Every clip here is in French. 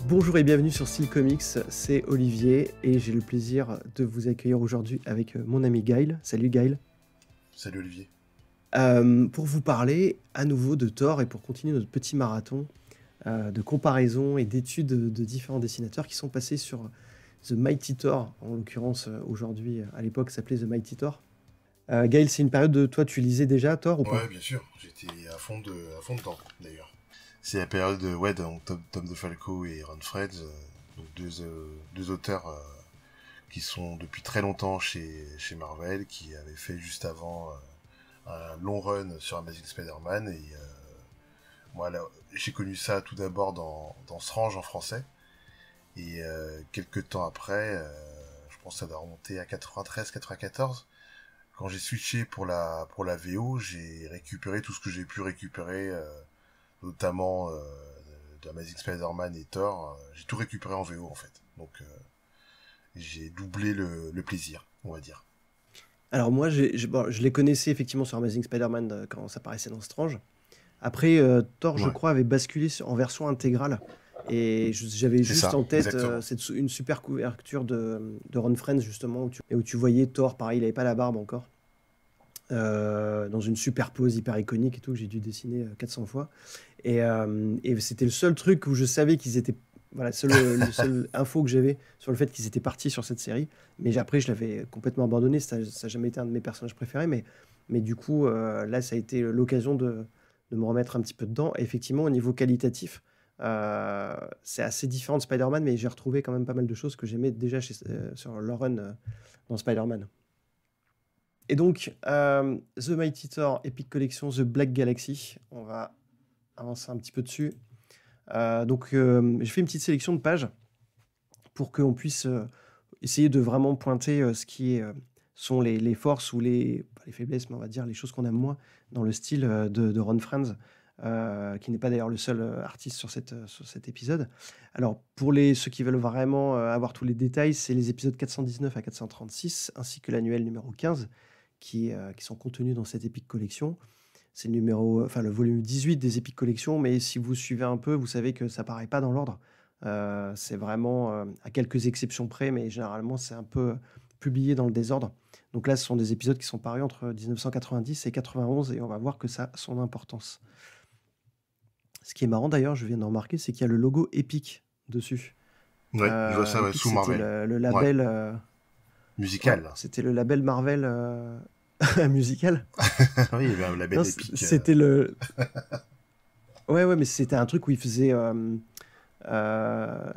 Bonjour et bienvenue sur Style Comics, c'est Olivier et j'ai le plaisir de vous accueillir aujourd'hui avec mon ami Gaël. Salut Gaël. Salut Olivier. Pour vous parler à nouveau de Thor et pour continuer notre petit marathon de comparaison et d'études de différents dessinateurs qui sont passés sur The Mighty Thor, en l'occurrence aujourd'hui, à l'époque ça s'appelait The Mighty Thor. Gaël, c'est une période de toi, tu lisais déjà Thor ou pas? Ouais, bien sûr, j'étais à fond dedans d'ailleurs. C'est la période donc Tom DeFalco et Ron Frenz, donc deux auteurs qui sont depuis très longtemps chez Marvel, qui avaient fait juste avant un long run sur Amazing Spider-Man. Et moi, là, j'ai connu ça tout d'abord dans Strange en français. Et quelques temps après, je pense que ça doit remonter à 93-94. Quand j'ai switché pour la VO, j'ai récupéré tout ce que j'ai pu récupérer, notamment d'Amazing Spider-Man et Thor. J'ai tout récupéré en VO en fait. Donc j'ai doublé le plaisir, on va dire. Alors moi, bon, je les connaissais effectivement sur Amazing Spider-Man quand ça paraissait dans Strange. Après, Thor, je Ouais, crois, avait basculé en version intégrale. Et j'avais c'est juste ça, en tête exactement. une super couverture de Ron Frenz, justement, où tu voyais Thor, pareil, il n'avait pas la barbe encore. Dans une super pose hyper iconique et tout, que j'ai dû dessiner 400 fois. Et c'était le seul truc où je savais qu'ils étaient... Voilà, le seul info que j'avais sur le fait qu'ils étaient partis sur cette série. Mais après, je l'avais complètement abandonné. Ça n'a jamais été un de mes personnages préférés. Mais du coup, là, ça a été l'occasion de me remettre un petit peu dedans. Et effectivement, au niveau qualitatif, c'est assez différent de Spider-Man, mais j'ai retrouvé quand même pas mal de choses que j'aimais déjà sur leur run dans Spider-Man. Et donc, The Mighty Thor Epic Collection, The Black Galaxy. On va avancer un petit peu dessus. J'ai fait une petite sélection de pages pour qu'on puisse essayer de vraiment pointer ce qui sont les forces ou pas les faiblesses, mais on va dire les choses qu'on aime moins dans le style de Ron Frenz, qui n'est pas d'ailleurs le seul artiste sur cet épisode. Alors, pour ceux qui veulent vraiment avoir tous les détails, c'est les épisodes 419 à 436, ainsi que l'annuel numéro 15, qui sont contenus dans cette Epic Collection. C'est le volume 18 des Epic Collections, mais si vous suivez un peu, vous savez que ça paraît pas dans l'ordre. C'est vraiment à quelques exceptions près, mais généralement c'est un peu publié dans le désordre. Donc là, ce sont des épisodes qui sont parus entre 1990 et 91, et on va voir que ça a son importance. Ce qui est marrant d'ailleurs, je viens de remarquer, c'est qu'il y a le logo Epic dessus. Ouais, je vois ça, ouais, Epic, sous c'était Marvel. le Ouais, label, ouais, musical. c'était le label Marvel musical. Oui, il y avait un Non, label épique. c'était le, ouais, ouais, mais c'était un truc où il faisait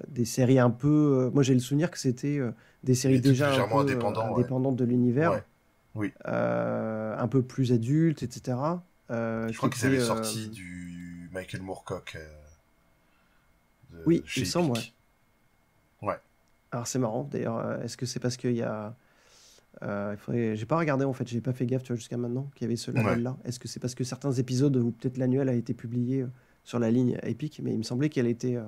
des séries un peu. Moi, j'ai le souvenir que c'était des séries Les trucs déjà un légèrement peu indépendants, ouais. indépendantes de l'univers, Ouais, oui. un peu plus adultes, etc. Je Qui crois qu'ils étaient. avaient sorti du Michael Moorcock de Oui, il me chez semble, ouais. Epic. Ouais. Alors, c'est marrant, d'ailleurs. Est-ce que c'est parce qu'il y a. J'ai pas regardé en fait, j'ai pas fait gaffe tu vois, jusqu'à maintenant qu'il y avait ce Ouais. label-là. Est-ce que c'est parce que certains épisodes ou peut-être l'annuel a été publié sur la ligne Epic, mais il me semblait qu'elle était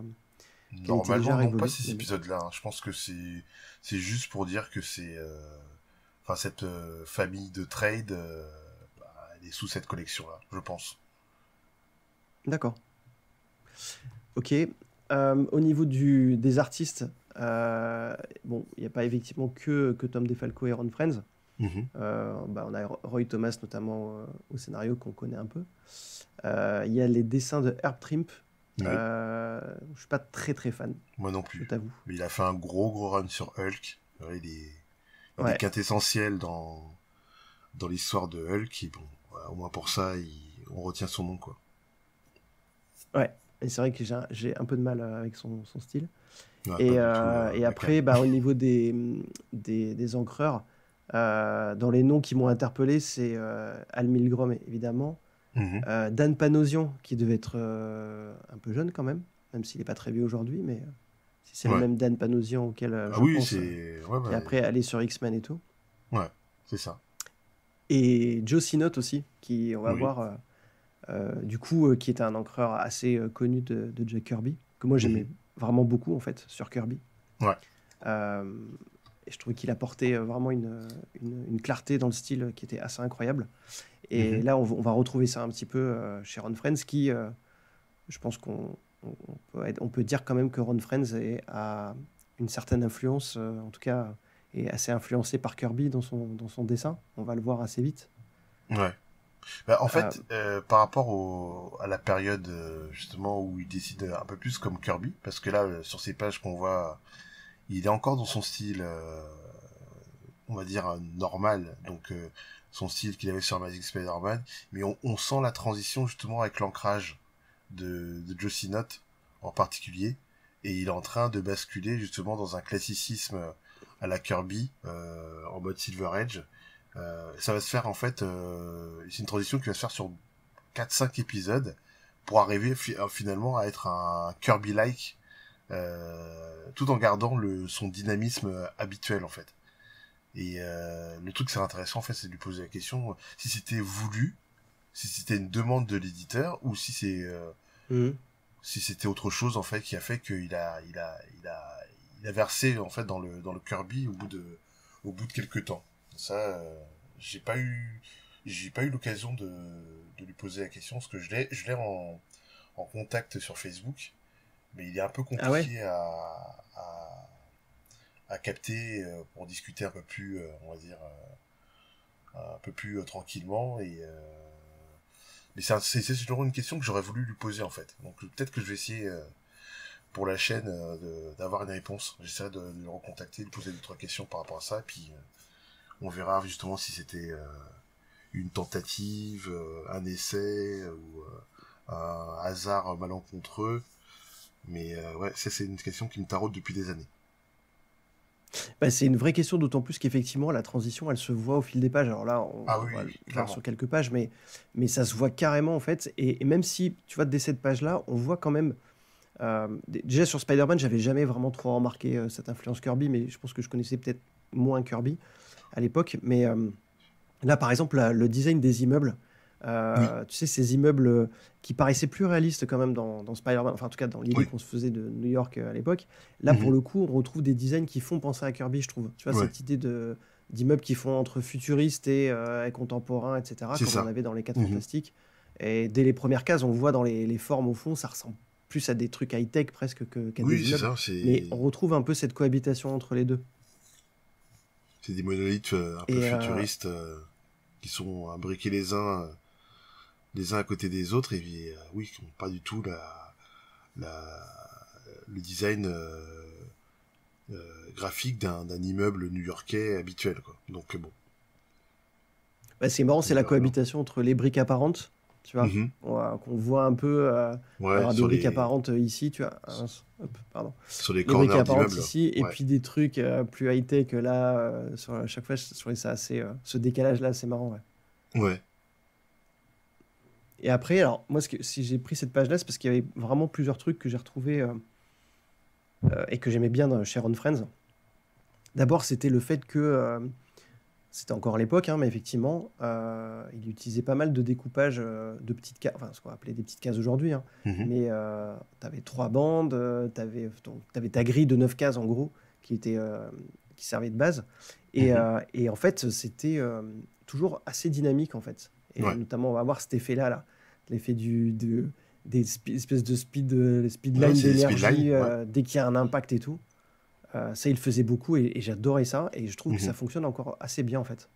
déjà Normalement, non, pas révolue. ces Mais bon. épisodes-là, hein. Je pense que c'est juste pour dire que c'est enfin cette famille de trade elle est sous cette collection-là, je pense. D'accord. Ok. Au niveau des artistes, bon, il n'y a pas effectivement que Tom DeFalco et Ron Frenz. Mhm. On a Roy Thomas notamment au scénario qu'on connaît un peu. Il y a les dessins de Herb Trimpe. Oui, Je suis pas très très fan, moi non je plus. t'avoue. Mais il a fait un gros run sur Hulk. Ouais, il est Ouais, quintessentiel dans l'histoire de Hulk. Et bon, voilà, au moins pour ça, on retient son nom, quoi. ouais. Et c'est vrai que j'ai un peu de mal avec son style. Ouais, pas Et, du tout, et la après, cam. au niveau des encreurs, dans les noms qui m'ont interpellé, c'est Al Milgrom, évidemment. Mhm. Dan Panosian, qui devait être un peu jeune quand même s'il n'est pas très vieux aujourd'hui, mais si c'est le Ouais. même Dan Panosian auquel Ah je oui, pense, c'est... Ouais, qui est après allé sur X-Men et tout. ouais, c'est ça. Et Joe Sinnott aussi, qui, on va Oui. voir, du coup, qui est un encreur assez connu de Jack Kirby, que moi j'aimais Mhm. vraiment beaucoup en fait, sur Kirby. Ouais. Euh, et je trouvais qu'il apportait vraiment une clarté dans le style qui était assez incroyable. Et Mhm. là, on va retrouver ça un petit peu chez Ron Frenz, qui, je pense on peut dire quand même que Ron Frenz a une certaine influence, en tout cas, est assez influencé par Kirby dans son dessin. On va le voir assez vite. Ouais. Bah, en Euh, fait, par rapport à la période justement où il décide un peu plus comme Kirby, parce que là, sur ces pages qu'on voit, il est encore dans son style, on va dire normal, donc son style qu'il avait sur Amazing Spider-Man, mais on sent la transition justement avec l'ancrage de Joe Sinnott en particulier, et il est en train de basculer justement dans un classicisme à la Kirby en mode Silver Edge. Ça va se faire en fait, c'est une transition qui va se faire sur 4-5 épisodes pour arriver finalement à être un Kirby-like tout en gardant son dynamisme habituel en fait. Et le truc c'est intéressant en fait, c'est de lui poser la question si c'était voulu, si c'était une demande de l'éditeur ou mhm. si c'était autre chose en fait qui a fait qu'il a versé en fait dans le Kirby au bout de quelques temps. Ça, j'ai pas eu j'ai pas eu l'occasion de lui poser la question parce que je l'ai en contact sur Facebook, mais il est un peu Ah ouais? compliqué à capter pour discuter un peu plus, on va dire, un peu plus tranquillement. Mais c'est toujours une question que j'aurais voulu lui poser en fait. Donc peut-être que je vais essayer pour la chaîne d'avoir une réponse. J'essaierai de le recontacter, de lui poser deux trois questions par rapport à ça, et puis on verra justement si c'était une tentative, un essai ou un hasard malencontreux. Mais ouais, ça c'est une question qui me taraude depuis des années. Bah, c'est une vraie question, d'autant plus qu'effectivement, la transition, elle se voit au fil des pages. Alors là, Ah on oui, va oui, le voir clairement. sur quelques pages, mais ça se voit carrément, en fait. Et même si, tu vois, dès cette page-là, on voit quand même... déjà, sur Spider-Man, j'avais jamais vraiment trop remarqué cette influence Kirby, mais je pense que je connaissais peut-être moins Kirby à l'époque. Mais là, par exemple, le design des immeubles, Oui, tu sais, ces immeubles qui paraissaient plus réalistes quand même dans Spider-Man, enfin en tout cas dans l'idée oui. qu'on se faisait de New York à l'époque. Là, pour Mhm. le coup, on retrouve des designs qui font penser à Kirby, je trouve. Tu vois, Ouais, cette idée d'immeubles qui font entre futuristes et contemporains, etc., c'est comme on ça. avait dans les 4 Mhm. Fantastiques. Et dès les premières cases, on voit dans les formes au fond, ça ressemble plus à des trucs high-tech presque qu'à Oui, des c'est immeubles. ça. Mais on retrouve un peu cette cohabitation entre les deux. C'est des monolithes un peu Et futuristes qui sont imbriqués les uns à côté des autres et puis, oui, qui n'ont pas du tout la, le design graphique d'un immeuble new-yorkais habituel, quoi. Donc bon, bah, c'est marrant, on c'est la verra bien. cohabitation entre les briques apparentes, tu vois, Mhm. qu'on voit un peu. Ouais, Alors, des briques apparentes ici, tu vois. Ah, mince, hop, pardon. sur les Les briques corners apparentes d'immeubles. ici, et Ouais, puis des trucs plus high-tech là. À chaque fois, je trouvais ça assez. Ce décalage-là, c'est marrant, ouais. ouais. Et après, alors, moi, si j'ai pris cette page-là, c'est parce qu'il y avait vraiment plusieurs trucs que j'ai retrouvés et que j'aimais bien chez Ron Friends. D'abord, c'était le fait que. C'était encore à l'époque, hein, mais effectivement, il utilisait pas mal de découpage de petites cases, enfin ce qu'on va appeler des petites cases aujourd'hui, hein. Mhm. Mais tu avais 3 bandes, tu avais ta grille de 9 cases en gros, qui servait de base. Mhm. Et en fait, c'était toujours assez dynamique en fait. Et Ouais. notamment, on va avoir cet effet-là, l'effet espèces de speed Ouais, line c'est des speedlines. d'énergie Ouais. dès qu'il y a un impact et tout. Ça, il le faisait beaucoup et j'adorais ça. Et je trouve que ça Mhm. fonctionne encore assez bien en fait.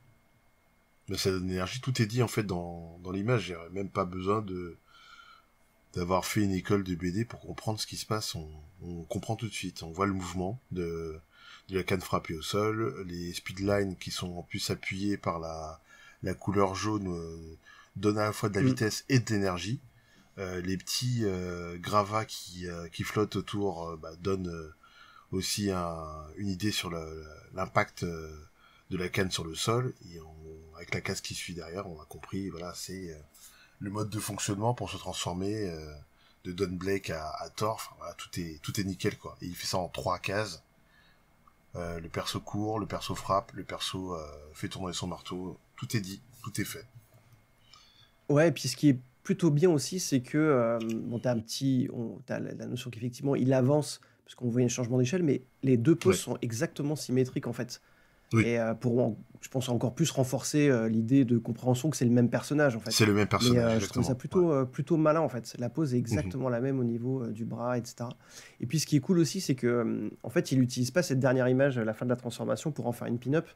Mais ça donne l'énergie, tout est dit en fait dans l'image. J'ai même pas besoin d'avoir fait une école de BD pour comprendre ce qui se passe. On comprend tout de suite. On voit le mouvement de la canne frappée au sol, les speedlines qui sont en plus appuyées par la couleur jaune donnent à la fois de la Mm. vitesse et de l'énergie. Les petits gravats qui flottent autour donnent aussi une idée sur l'impact de la canne sur le sol. Et avec la case qui suit derrière, on a compris, voilà, c'est le mode de fonctionnement pour se transformer de Don Blake à Thor. Enfin, voilà, tout est nickel, quoi. Et il fait ça en 3 cases. Le perso court, le perso frappe, le perso fait tourner son marteau. Tout est dit, tout est fait. Ouais, et puis ce qui est plutôt bien aussi, c'est que bon, t'as la notion qu'effectivement il avance parce qu'on voit un changement d'échelle, mais les deux poses Ouais, sont exactement symétriques en fait. Oui, et je pense, encore plus renforcer l'idée de compréhension que c'est le même personnage, en fait. c'est le même Mais personnage, je trouve ça exactement. Ouais. plutôt malin, en fait. La pose est Mhm. exactement la même au niveau du bras, etc. Et puis, ce qui est cool aussi, c'est que, en fait, il n'utilise pas cette dernière image, la fin de la transformation, pour en faire une pin-up.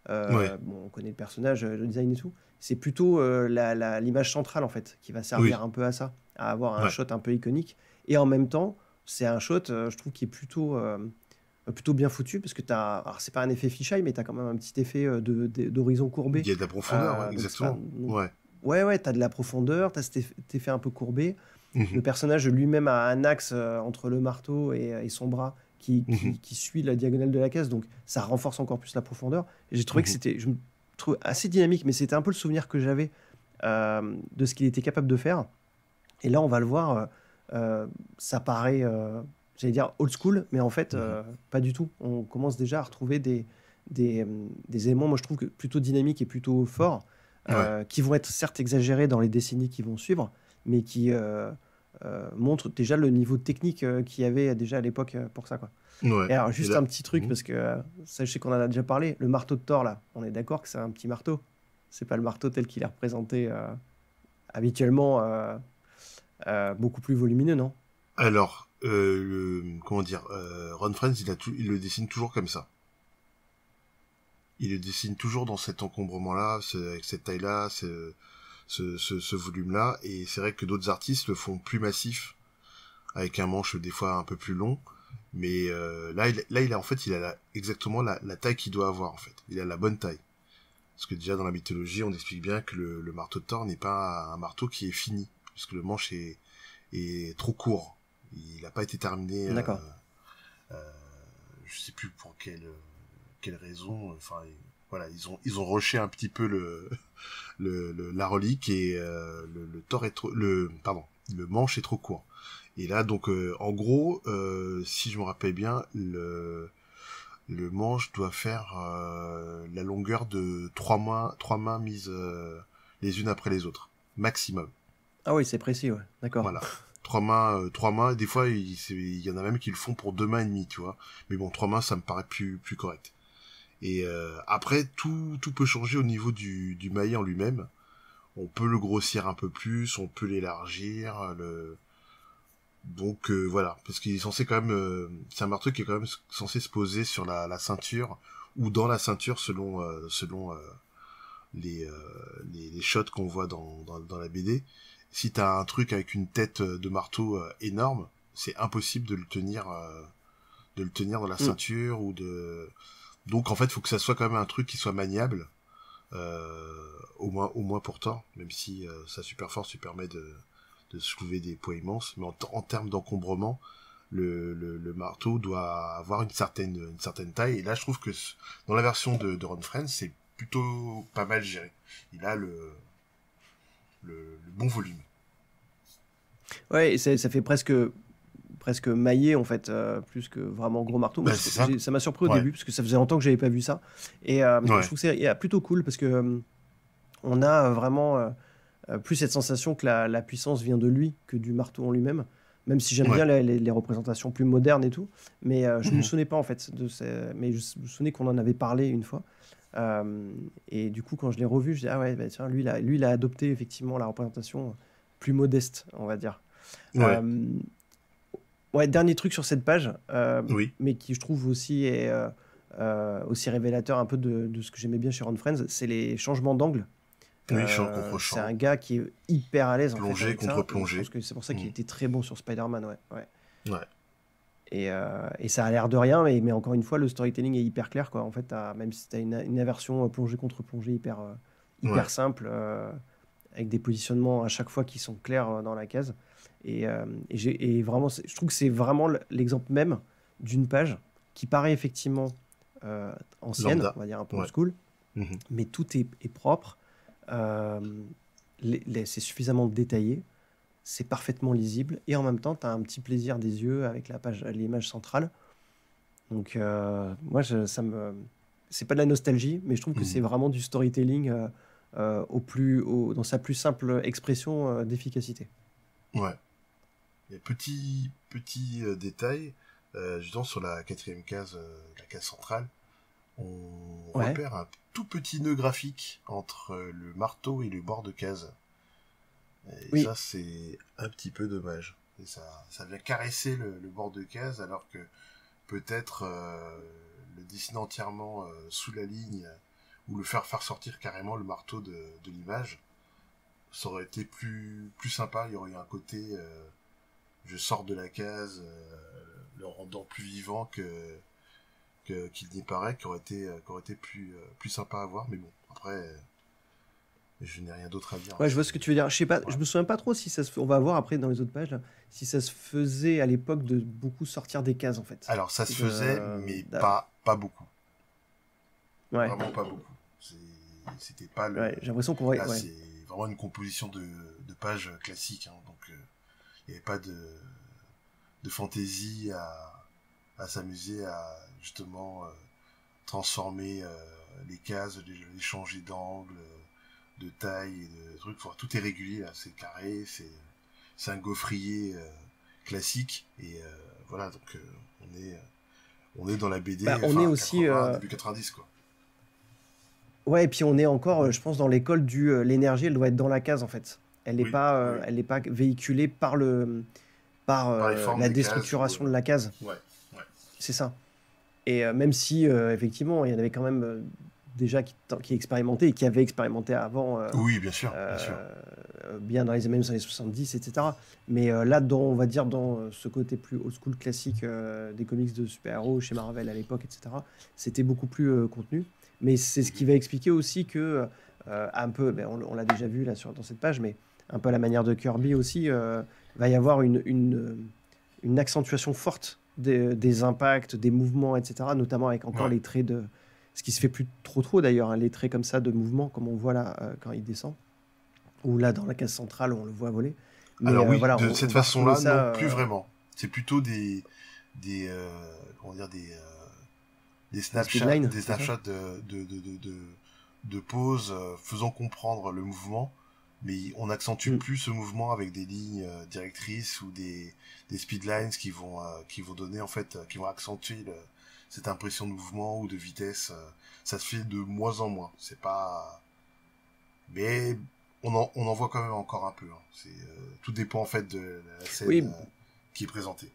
Ouais, Bon, on connaît le personnage, le design et tout. C'est plutôt l'image centrale, en fait, qui va servir oui, un peu à ça, à avoir un ouais, shot un peu iconique. Et en même temps, c'est un shot, je trouve, qui est plutôt bien foutu, parce que t'as, alors c'est pas un effet fisheye, mais t'as quand même un petit effet d'horizon il courbé. y a de la profondeur, ouais, Donc c'est pas, exactement. Ouais. ouais, t'as de la profondeur, t'as cet effet un peu courbé. Le Mhm. personnage lui-même a un axe entre le marteau et son bras qui, Mhm. qui, qui suit la diagonale de la case, donc ça renforce encore plus la profondeur. Et j'ai trouvé que Mhm. je me trouve assez dynamique, mais c'était un peu le souvenir que j'avais de ce qu'il était capable de faire. Et là, on va le voir, ça paraît, j'allais dire old school, mais en fait, Mhm. pas du tout. On commence déjà à retrouver des éléments, moi je trouve que plutôt dynamiques et plutôt forts, Ouais, qui vont être certes exagérés dans les décennies qui vont suivre, mais qui montrent déjà le niveau technique qu'il y avait déjà à l'époque pour ça, quoi. ouais. Et alors, Et juste là, un petit truc, mhm. parce que ça, je sais qu'on en a déjà parlé, le marteau de Thor, là, on est d'accord que c'est un petit marteau. C'est pas le marteau tel qu'il est représenté habituellement. Beaucoup plus volumineux, non? Alors, comment dire, Ron Friends, il le dessine toujours comme ça. Il le dessine toujours dans cet encombrement-là, avec cette taille-là, ce volume-là. Et c'est vrai que d'autres artistes le font plus massif, avec un manche des fois un peu plus long. Mais là, en fait, il a exactement la taille qu'il doit avoir, en fait. Il a la bonne taille. Parce que déjà, dans la mythologie, on explique bien que le marteau de Thor n'est pas un marteau qui est fini, puisque le manche est trop court. Il n'a pas été terminé, D'accord. je sais plus pour quelle raison. Enfin, voilà, ils ont rushé un petit peu la relique et le Thor est trop, pardon, le manche est trop court. Et là, donc, en gros, si je me rappelle bien, le manche doit faire la longueur de trois mains mises les unes après les autres, maximum. Ah oui, c'est précis, ouais. D'accord. Voilà. Trois mains. Des fois, il y en a même qui le font pour 2 mains et demie, tu vois. Mais bon, 3 mains, ça me paraît plus correct. Et après, tout peut changer au niveau du maillet en lui-même. On peut le grossir un peu plus, on peut l'élargir. Donc voilà, parce qu'il est censé quand même, c'est un marteau qui est quand même censé se poser sur la ceinture ou dans la ceinture selon les shots qu'on voit dans la BD. Si t'as un truc avec une tête de marteau énorme, c'est impossible de le tenir dans la Hmm. ceinture ou de. Donc en fait, il faut que ça soit quand même un truc qui soit maniable, au moins pour Thor, même si sa super force lui permet de soulever des poids immenses. Mais en termes d'encombrement, le marteau doit avoir une certaine taille. Et là, je trouve que dans la version de Ron Friends, c'est plutôt pas mal géré. Il a le bon volume. Ouais, et ça fait presque maillé, en fait, plus que vraiment gros marteau. Moi, Bah, c'est ça. ça m'a surpris au Ouais. début, parce que ça faisait longtemps que j'avais pas vu ça. Et je Ouais. trouve que c'est plutôt cool, parce que on a vraiment plus cette sensation que la puissance vient de lui que du marteau en lui-même. Même si j'aime bien Ouais. les représentations plus modernes et tout. Mais je me Mhm. souvenais pas, en fait, mais je me souvenais qu'on en avait parlé une fois. Et du coup, quand je l'ai revu, je dis, ah ouais, bah, tiens, lui, il a adopté effectivement la représentation plus modeste, on va dire. Ouais. Euh, ouais, dernier truc sur cette page, Oui. mais qui je trouve aussi est aussi révélateur un peu de ce que j'aimais bien chez Ron Friends, c'est les changements d'angle. Oui, champ contre C'est un champ. gars qui est hyper à l'aise en fait Plongée avec contre ça, et je pense plongée. que c'est pour ça qu'il Mhm. était très bon sur Spider-Man, ouais, ouais. Ouais. Et ça a l'air de rien, mais encore une fois, le storytelling est hyper clair, quoi. En fait, même si tu as une aversion plongée contre plongée hyper Ouais. simple, avec des positionnements à chaque fois qui sont clairs dans la case. Et vraiment, je trouve que c'est vraiment l'exemple même d'une page qui paraît effectivement ancienne, Lambda. on va dire un peu old Ouais. school, Mhm. mais tout est propre. euh, c'est suffisamment détaillé, c'est parfaitement lisible, et en même temps, tu as un petit plaisir des yeux avec l'image centrale. Donc, moi, c'est pas de la nostalgie, mais je trouve que c'est Mhm. vraiment du storytelling dans sa plus simple expression d'efficacité. Ouais. Il y a petit détail, justement sur la quatrième case, la case centrale. on Ouais. repère un tout petit nœud graphique entre le marteau et le bord de case. Et Oui. ça, c'est un petit peu dommage. Et ça vient caresser le bord de case, alors que peut-être le dessiner entièrement sous la ligne, ou le faire sortir carrément le marteau de l'image, ça aurait été plus sympa. Il y aurait eu un côté je sors de la case, le rendant plus vivant qu'il n'y paraît, qui aurait été plus sympa à voir. Mais bon, après, je n'ai rien d'autre à dire, hein. Ouais, je vois ce que tu veux dire. Je sais pas, Ouais. je me souviens pas trop si ça se on va voir après dans les autres pages là, si ça se faisait à l'époque de beaucoup sortir des cases en fait. Alors, ça se faisait, mais D'a- pas beaucoup. Ouais. Vraiment pas beaucoup. C'était pas le... Ouais, j'ai l'impression qu'on va Là, ouais. c'est vraiment une composition de pages classique, hein. Donc, il n'y avait pas de fantaisie à s'amuser à justement transformer les cases, les changer d'angle, de taille et de trucs. Enfin, tout est régulier là, c'est carré, c'est un gaufrier classique et voilà, donc on est dans la BD On est fin aussi 80, début 90 quoi. ouais, et puis on est encore je pense dans l'école du l'énergie, elle doit être dans la case en fait. Oui, oui. Elle n'est pas véhiculée par Par les formes la des cases ou déstructuration de la case. ouais, ouais. C'est ça. Et même si, effectivement, il y en avait quand même déjà qui expérimentaient et qui avaient expérimenté avant, Oui, bien sûr, bien sûr. euh, bien dans les mêmes années 70, etc. Mais là, on va dire dans ce côté plus old school classique des comics de super-héros chez Marvel à l'époque, etc., c'était beaucoup plus contenu. Mais c'est ce qui va expliquer aussi que, un peu, ben, on l'a déjà vu là dans cette page, mais un peu à la manière de Kirby aussi, va y avoir une accentuation forte des impacts, des mouvements, etc. Notamment avec encore Ouais. les traits de... Ce qui se fait plus trop d'ailleurs, hein, les traits comme ça de mouvement, comme on voit là quand il descend. Ou là dans la case centrale, on le voit voler. Mais Alors oui, voilà, de on cette va retrouver façon-là, non, ça... plus vraiment. C'est plutôt des comment dire, speedlines, des c'est ça? snapshots de pause faisant comprendre le mouvement, mais on n'accentue Mm. plus ce mouvement avec des lignes directrices ou des speedlines qui vont donner en fait, qui vont accentuer cette impression de mouvement ou de vitesse. Ça se fait de moins en moins. C'est pas, mais on en voit quand même encore un peu, hein. Tout dépend en fait de la scène Oui, qui est présentée.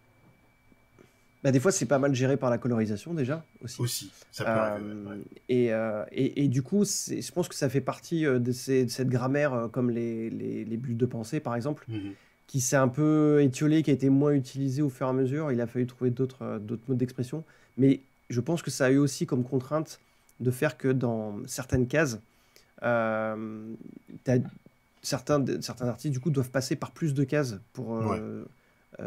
bah, des fois c'est pas mal géré par la colorisation déjà aussi. Aussi, ça peut arriver, ouais. Ouais. Et du coup, je pense que ça fait partie de cette grammaire, comme les bulles de pensée par exemple, Mhm. qui s'est un peu étiolé, qui a été moins utilisé au fur et à mesure. Il a fallu trouver d'autres modes d'expression. Mais je pense que ça a eu aussi comme contrainte de faire que dans certaines cases, t'as- certains artistes du coup doivent passer par plus de cases pour Ouais,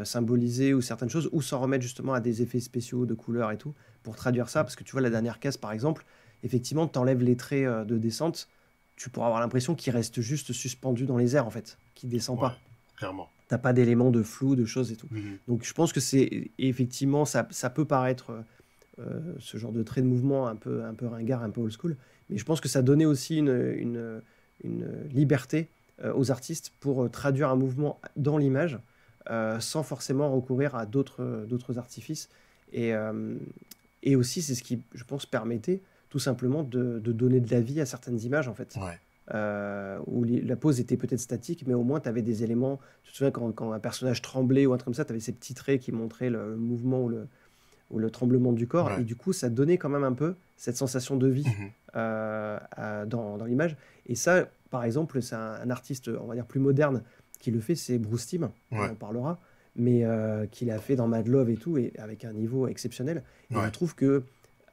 symboliser ou certaines choses, ou s'en remettre justement à des effets spéciaux de couleurs et tout, pour traduire ça. Parce que tu vois, la dernière case par exemple, effectivement, tu enlèves les traits de descente, tu pourras avoir l'impression qu'il reste juste suspendu dans les airs en fait, qu'il descend ouais, pas. clairement. T'as pas d'éléments de flou, de choses et tout. Mhm. Donc je pense que c'est effectivement, ça peut paraître ce genre de trait de mouvement un peu ringard, un peu old school, mais je pense que ça donnait aussi une liberté aux artistes pour traduire un mouvement dans l'image sans forcément recourir à d'autres artifices. Et, euh, et aussi, c'est ce qui, je pense, permettait tout simplement de donner de la vie à certaines images en fait Ouais, où la pose était peut-être statique, mais au moins tu avais des éléments. Tu te souviens quand un personnage tremblait ou un truc comme ça, tu avais ces petits traits qui montraient le mouvement ou le tremblement du corps, et ouais. du coup ça donnait quand même un peu cette sensation de vie Mhm. dans l'image. Et ça, par exemple, c'est un artiste, on va dire, plus moderne qui le fait, c'est Bruce Timm, on Ouais, en parlera, mais qui l'a fait dans Mad Love et tout, et avec un niveau exceptionnel. Et je ouais, trouve que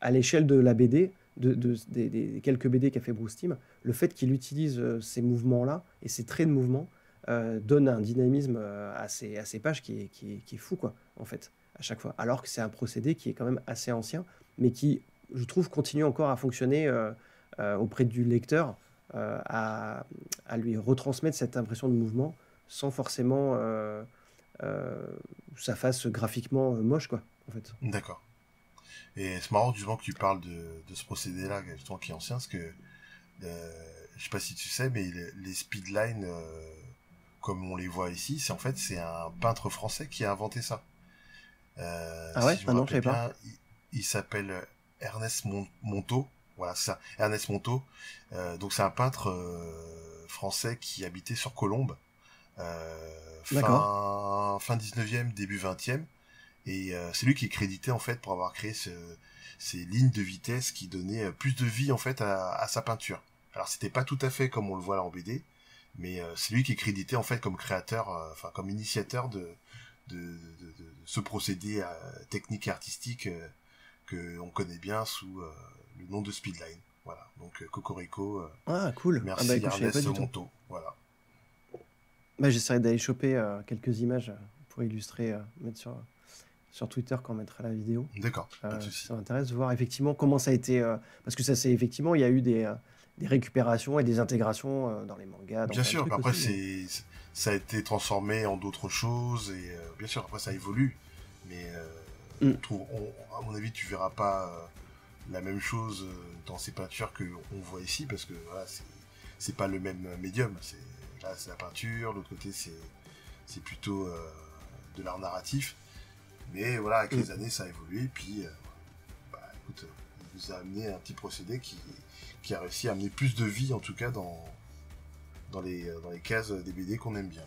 à l'échelle de la BD, des quelques BD qu'a fait Bruce Timm, le fait qu'il utilise ces mouvements-là et ces traits de mouvement donne un dynamisme à ces pages qui est fou, quoi, en fait, à chaque fois. Alors que c'est un procédé qui est quand même assez ancien, mais qui, je trouve, continue encore à fonctionner auprès du lecteur, à lui retransmettre cette impression de mouvement sans forcément ça fasse graphiquement moche, quoi, en fait. d'accord. Et c'est marrant justement que tu parles de ce procédé-là, justement, qui est ancien, parce que je sais pas si tu sais, mais les speedlines, comme on les voit ici, c'est un peintre français qui a inventé ça. Ah Si ouais? je me Ah non, je rappelle savais pas. bien, il s'appelle Ernest Montaut. Voilà, c'est ça, Ernest Montaut. Donc c'est un peintre français qui habitait sur Colombes, D'accord. fin 19e, début 20e. Et c'est lui qui est crédité en fait pour avoir créé ces lignes de vitesse qui donnaient plus de vie en fait à sa peinture. Alors c'était pas tout à fait comme on le voit là en BD, mais c'est lui qui est crédité en fait comme créateur, enfin comme initiateur de ce procédé technique et artistique que on connaît bien sous le nom de Speedline. Voilà, donc Cocorico, Ah, cool. Ah bah merci écoute, je savais pas Ernest du tout. Montaut. Voilà, Bah, j'essaierai d'aller choper quelques images pour illustrer, mettre sur Twitter quand on mettra la vidéo. d'accord, pas de souci. Ça m'intéresse de voir effectivement comment ça a été. Parce que ça, c'est effectivement, il y a eu des récupérations et des intégrations dans les mangas, dans Bien plein de sûr, trucs après aussi. Mais... ça a été transformé en d'autres choses et bien sûr après ça évolue, mais Mm. à mon avis tu verras pas la même chose dans ces peintures que on voit ici parce que voilà, c'est pas le même médium. Là c'est la peinture, l'autre côté c'est plutôt de l'art narratif, mais voilà avec Mm. les années ça a évolué puis bah écoute, il nous a amené un petit procédé qui a réussi à amener plus de vie en tout cas dans les cases des BD qu'on aime bien.